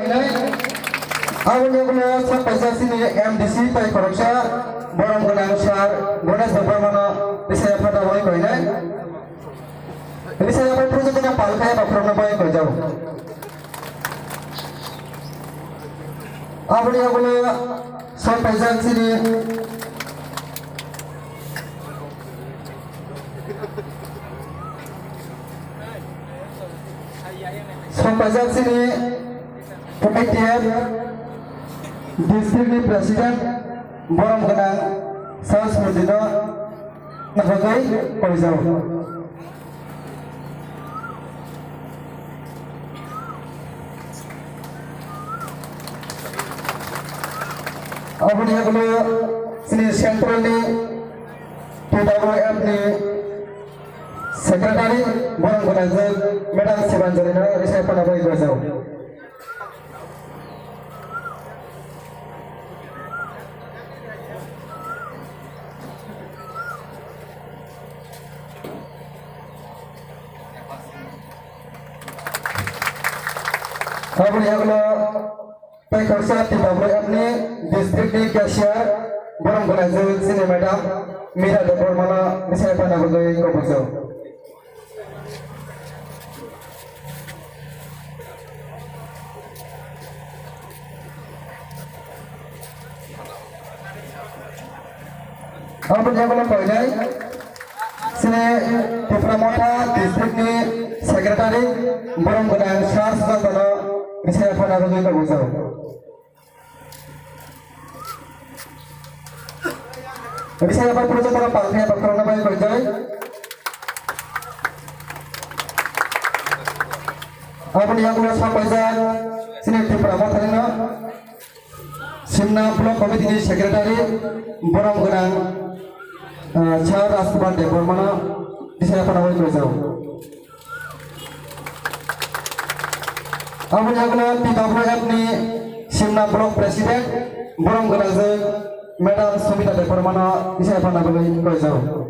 ini awalnya kalau sampai saat ini MDC pai korupsi borong genang syar gones berpermana bisa pada woi kau ini bisa dapat project yang paling kaya bapak napai kau jauh awalnya kalau sampai saat ini sampai saat ini PPTN District Presiden borong genang Sas Merdino nabagai Paujau. Apabila kalau sini sentral ni PWF ni Sekretari borong genang Madam Sibanjarina saya pada bayi Paujau. Apabila kalau pekerja di BWF ni district ni Cashier borong genang sini Madam Mira Dapur mana saya pada bayi Paujau. Apabila kalau pernah sini di Pramota district ni Sekretari borong genang Sas Santana bisa pada bayi Paujau. Bisa dapat project para partai bapak napai Paujau. Apabila kalau sampai saat sini di Pramota ni Simna Blok Komite ni Sekretari borong genang Char Asban Depor mana bisa pada bayi Paujau. Apabila kalau di BWF ni Simna Blok Presiden borong genang Madam Sumita Depor mana bisa pada bayi Paujau.